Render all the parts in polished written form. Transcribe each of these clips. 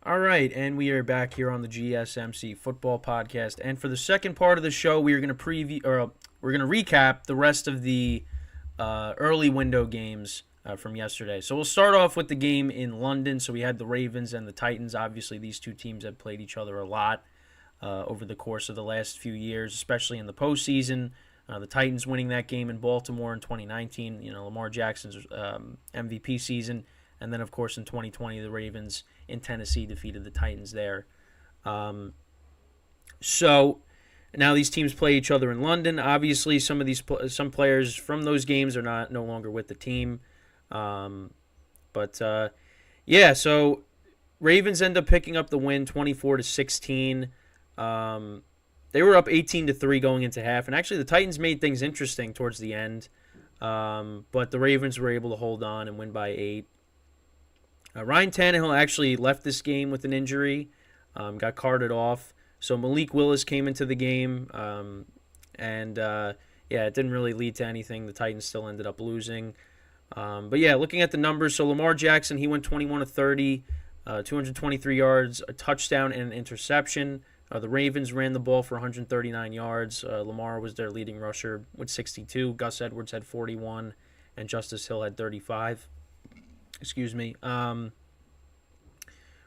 All right, and we are back here on the GSMC Football Podcast. And for the second part of the show, we are going to we're going to recap the rest of the early window games from yesterday. So we'll start off with the game in London. So we had the Ravens and the Titans. Obviously, these two teams have played each other a lot over the course of the last few years, especially in the postseason. The Titans winning that game in Baltimore in 2019. Lamar Jackson's MVP season. And then, of course, in 2020, the Ravens in Tennessee defeated the Titans there. So now these teams play each other in London. Obviously, some players from those games are no longer with the team. So Ravens end up picking up the win, 24-16. They were up 18-3 going into half, and actually the Titans made things interesting towards the end. But the Ravens were able to hold on and win by 8. Ryan Tannehill actually left this game with an injury, got carted off. So Malik Willis came into the game, it didn't really lead to anything. The Titans still ended up losing. Looking at the numbers, so Lamar Jackson, he went 21 of 30, 223 yards, a touchdown, and an interception. The Ravens ran the ball for 139 yards. Lamar was their leading rusher with 62. Gus Edwards had 41, and Justice Hill had 35. Excuse me.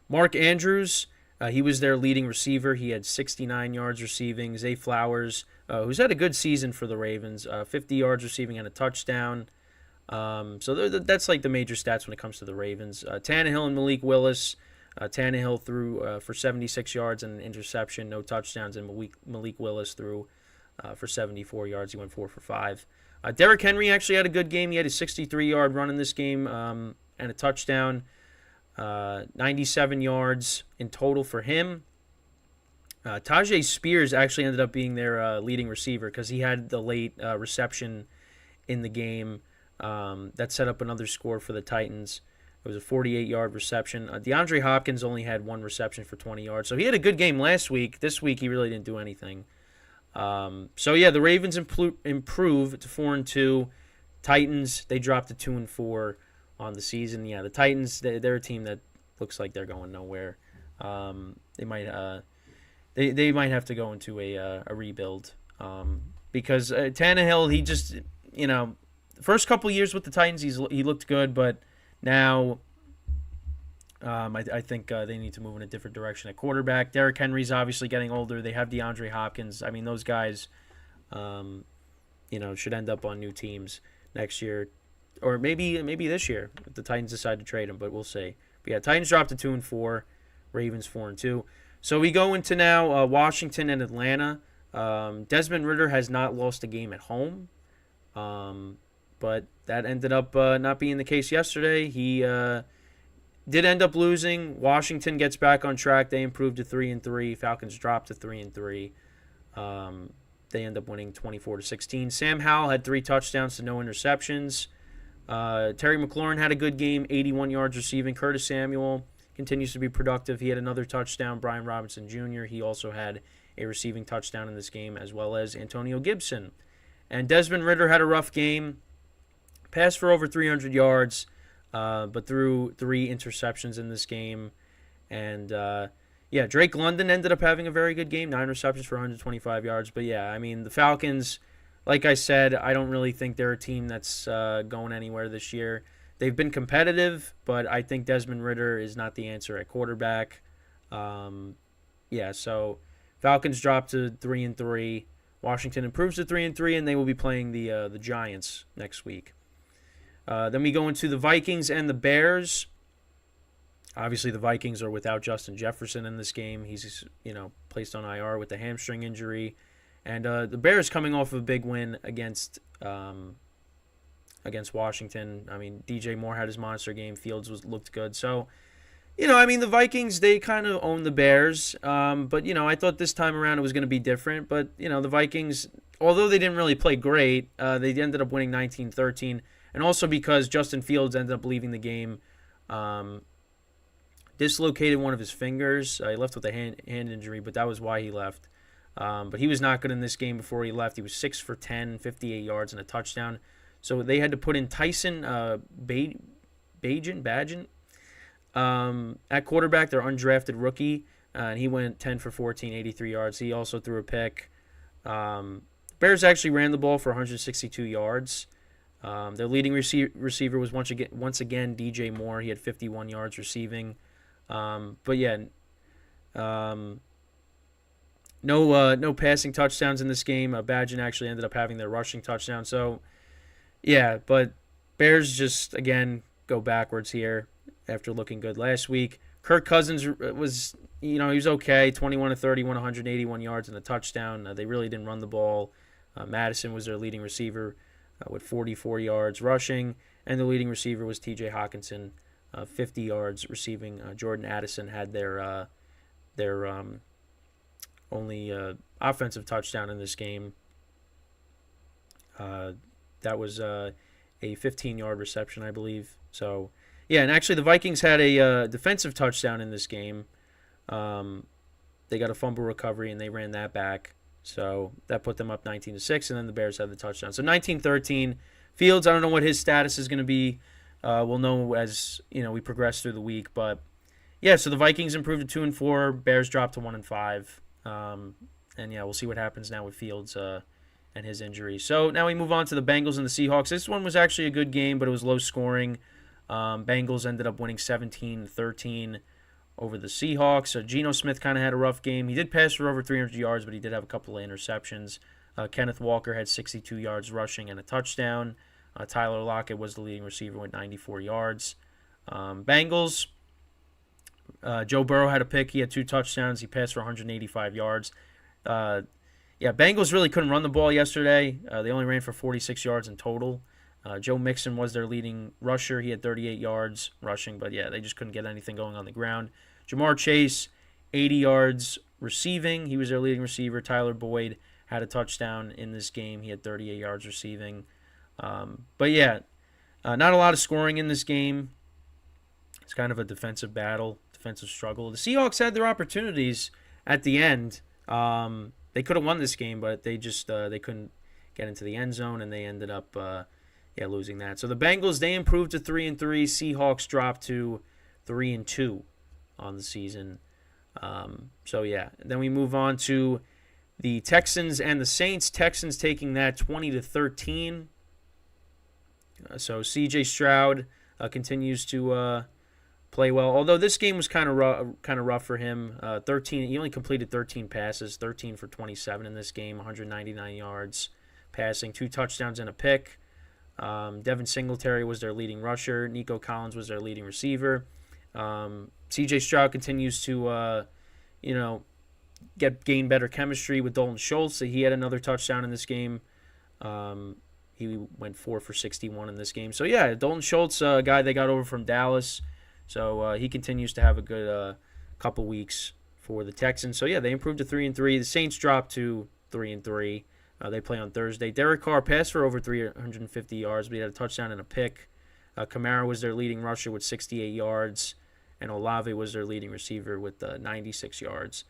Mark Andrews, he was their leading receiver. He had 69 yards receiving. Zay Flowers, who's had a good season for the Ravens, 50 yards receiving and a touchdown. That's like the major stats when it comes to the Ravens. Tannehill and Malik Willis. Tannehill threw for 76 yards and an interception, no touchdowns, and Malik Willis threw for 74 yards. He went 4 for 5. Derrick Henry actually had a good game. He had a 63-yard run in this game and a touchdown. 97 yards in total for him. Tajay Spears actually ended up being their leading receiver because he had the late reception in the game that set up another score for the Titans. It was a 48-yard reception. DeAndre Hopkins only had one reception for 20 yards. So he had a good game last week. This week he really didn't do anything. The Ravens improve to 4-2. Titans, they dropped to 2-4 on the season. Yeah, the Titans, they're a team that looks like they're going nowhere. They might have to go into a rebuild because Tannehill, he just, the first couple years with the Titans, he looked good, but now I think they need to move in a different direction at quarterback. Derrick Henry's obviously getting older. They have DeAndre Hopkins. I mean, those guys, should end up on new teams next year, or maybe this year if the Titans decide to trade him. But we'll see. But yeah, Titans dropped to 2-4, Ravens 4-2. So we go into now Washington and Atlanta. Desmond Ridder has not lost a game at home, but that ended up not being the case yesterday. He did end up losing. Washington gets back on track. They improved to 3-3. Falcons dropped to 3-3. They end up winning 24-16. Sam Howell had 3 touchdowns to no interceptions. Terry McLaurin had a good game, 81 yards receiving. Curtis Samuel continues to be productive. He had another touchdown. Brian Robinson Jr., he also had a receiving touchdown in this game, as well as Antonio Gibson. And Desmond Ridder had a rough game. Passed for over 300 yards, but threw 3 interceptions in this game. And, Drake London ended up having a very good game, 9 receptions for 125 yards. But, the Falcons, like I said, I don't really think they're a team that's going anywhere this year. They've been competitive, but I think Desmond Ridder is not the answer at quarterback. So Falcons drop to 3-3. Washington improves to 3-3, and they will be playing the Giants next week. Then we go into the Vikings and the Bears. Obviously, the Vikings are without Justin Jefferson in this game. He's placed on IR with a hamstring injury, and the Bears coming off of a big win against Washington. I mean, DJ Moore had his monster game. Fields looked good. So, the Vikings, they kind of own the Bears. But I thought this time around it was going to be different. But the Vikings, although they didn't really play great, they ended up winning 19-13. And also because Justin Fields ended up leaving the game, dislocated one of his fingers. He left with a hand injury, but that was why he left. But he was not good in this game before he left. He was 6 for 10, 58 yards, and a touchdown. So they had to put in Tyson Bagent. At quarterback, their undrafted rookie, and he went 10 for 14, 83 yards. He also threw a pick. Bears actually ran the ball for 162 yards. Their leading receiver was once again DJ Moore. He had 51 yards receiving. But yeah, no passing touchdowns in this game. Badgen actually ended up having their rushing touchdown. So yeah, but Bears just again go backwards here after looking good last week. Kirk Cousins was, he was okay, 21 to 31, 181 yards and a touchdown. They really didn't run the ball. Madison was their leading receiver with 44 yards rushing, and the leading receiver was T.J. Hawkinson, 50 yards receiving. Jordan Addison had their only offensive touchdown in this game. That was a 15-yard reception, I believe. So, yeah, and actually the Vikings had a defensive touchdown in this game. They got a fumble recovery, and they ran that back. So that put them up 19-6, and then the Bears had the touchdown. So 19-13. Fields, I don't know what his status is going to be. We'll know as we progress through the week. But, yeah, so the Vikings improved to 2-4. Bears dropped to 1-5. And, yeah, we'll see what happens now with Fields and his injury. So now we move on to the Bengals and the Seahawks. This one was actually a good game, but it was low scoring. Bengals ended up winning 17-13 over the Seahawks. Geno Smith kind of had a rough game. He did pass for over 300 yards, but he did have a couple of interceptions. Kenneth Walker had 62 yards rushing and a touchdown. Tyler Lockett was the leading receiver with 94 yards. Bengals, Joe Burrow had a pick. He had 2 touchdowns. He passed for 185 yards. Bengals really couldn't run the ball yesterday. They only ran for 46 yards in total. Joe Mixon was their leading rusher. He had 38 yards rushing, but yeah, they just couldn't get anything going on the ground. Jamar Chase, 80 yards receiving. He was their leading receiver. Tyler Boyd had a touchdown in this game. He had 38 yards receiving. But yeah, not a lot of scoring in this game. It's kind of a defensive battle, defensive struggle. The Seahawks had their opportunities at the end. They could have won this game, but they just they couldn't get into the end zone, and they ended up losing that. So the Bengals, they improved to 3-3. Seahawks dropped to 3-2 on the season. Then we move on to the Texans and the Saints. Texans taking that 20-13. So C.J. Stroud continues to play well. Although this game was kind of rough for him. 13. He only completed 13 passes, 13 for 27 in this game, 199 yards passing, 2 touchdowns and a pick. Devin Singletary was their leading rusher. Nico Collins was their leading receiver. C.J. Stroud continues to, gain better chemistry with Dalton Schultz. He had another touchdown in this game. He went 4 for 61 in this game. So, yeah, Dalton Schultz, a guy they got over from Dallas. So, he continues to have a good couple weeks for the Texans. So, yeah, they improved to 3-3. The Saints dropped to 3-3. They play on Thursday. Derek Carr passed for over 350 yards, but he had a touchdown and a pick. Kamara was their leading rusher with 68 yards, and Olave was their leading receiver with 96 yards.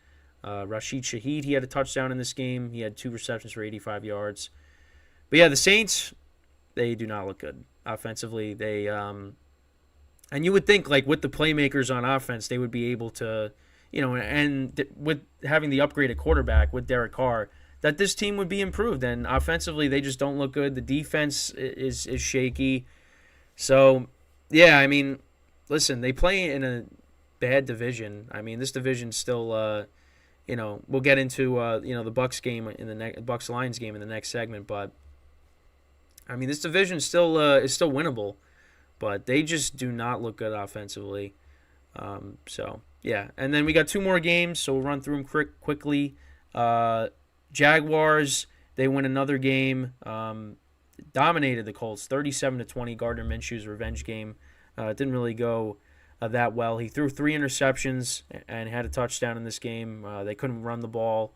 Rashid Shaheed, he had a touchdown in this game. He had 2 receptions for 85 yards. But, yeah, the Saints, they do not look good offensively. They and you would think, like, with the playmakers on offense, they would be able to, and with having the upgraded quarterback with Derek Carr, that this team would be improved. And offensively, they just don't look good. The defense is shaky. So, yeah, I mean, listen, they play in a bad division. I mean, this division still, we'll get into, the Bucs game in the Bucs Lions game in the next segment. But, I mean, this division still is still winnable, but they just do not look good offensively. Yeah. And then we got 2 more games, so we'll run through them quickly. Jaguars, they win another game, dominated the Colts, 37-20, Gardner Minshew's revenge game. It didn't really go that well. He threw 3 interceptions and had a touchdown in this game. They couldn't run the ball,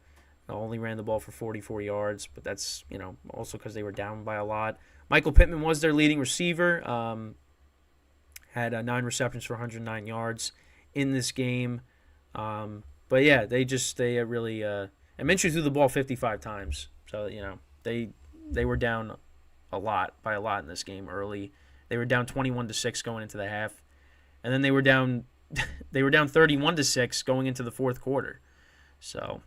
only ran the ball for 44 yards, but that's, also because they were down by a lot. Michael Pittman was their leading receiver, had 9 receptions for 109 yards in this game. But, yeah, they really and Minshew threw the ball 55 times. So, they were down by a lot in this game early. They were down 21-6 going into the half. And then they were down they were down 31-6 going into the fourth quarter. So,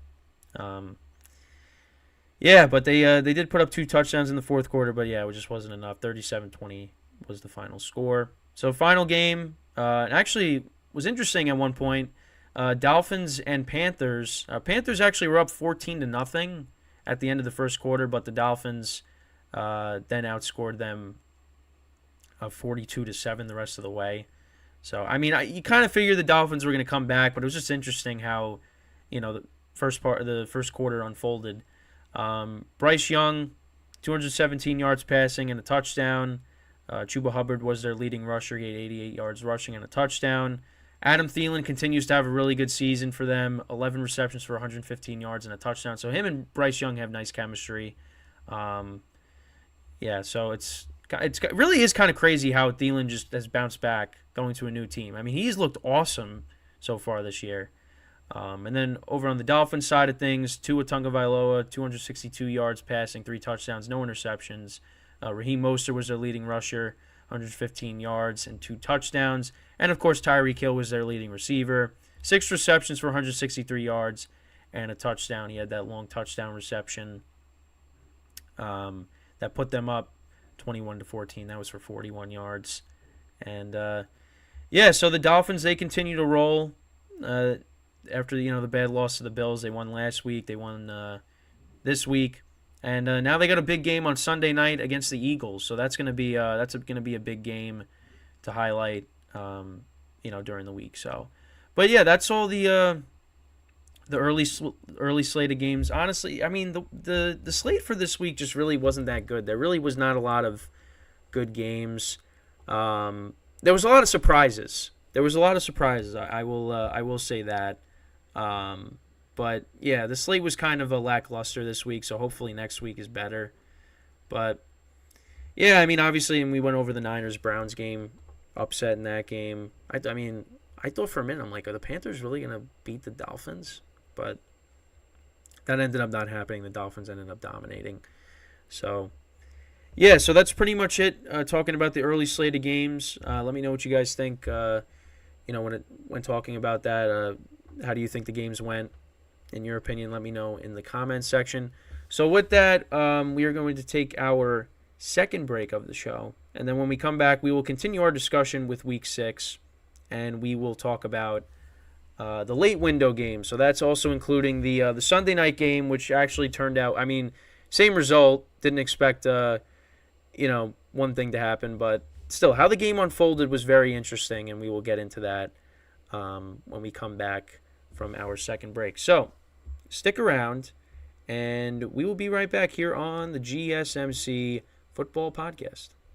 yeah, but they did put up 2 touchdowns in the fourth quarter, but yeah, it just wasn't enough. 37-20 was the final score. So final game, actually was interesting at one point. Dolphins and Panthers. Panthers actually were up 14-0 at the end of the first quarter, but the Dolphins then outscored them 42-7 the rest of the way. So I mean, you kind of figured the Dolphins were going to come back, but it was just interesting how, the first quarter unfolded. Bryce Young, 217 yards passing and a touchdown. Chuba Hubbard was their leading rusher. He had 88 yards rushing and a touchdown. Adam Thielen continues to have a really good season for them. 11 receptions for 115 yards and a touchdown. So him and Bryce Young have nice chemistry. Yeah, so it really is kind of crazy how Thielen just has bounced back going to a new team. I mean, he's looked awesome so far this year. And then over on the Dolphins side of things, Tua Tagovailoa, 262 yards passing, 3 touchdowns, no interceptions. Raheem Mostert was their leading rusher, 115 yards and 2 touchdowns. And, of course, Tyreek Hill was their leading receiver. 6 receptions for 163 yards and a touchdown. He had that long touchdown reception that put them up 21-14. That was for 41 yards. And, so the Dolphins, they continue to roll. After the bad loss to the Bills, they won last week. They won this week. And now they got a big game on Sunday night against the Eagles, so that's gonna be a big game to highlight, during the week. So, but yeah, that's all the early slate of games. Honestly, I mean the slate for this week just really wasn't that good. There really was not a lot of good games. There was a lot of surprises. I will say that. But yeah, the slate was kind of a lackluster this week, so hopefully next week is better. But yeah, I mean, obviously, and we went over the Niners-Browns game, upset in that game. I thought for a minute, I'm like, are the Panthers really going to beat the Dolphins? But that ended up not happening. The Dolphins ended up dominating. So yeah, so that's pretty much it. Talking about the early slate of games. Let me know what you guys think. When talking about that, how do you think the games went? In your opinion, let me know in the comments section. So with that, we are going to take our second break of the show. And then when we come back, we will continue our discussion with Week 6. And we will talk about the late window game. So that's also including the Sunday night game, which actually turned out, I mean, same result. Didn't expect, one thing to happen. But still, how the game unfolded was very interesting. And we will get into that when we come back from our second break. So stick around, and we will be right back here on the GSMC Football Podcast.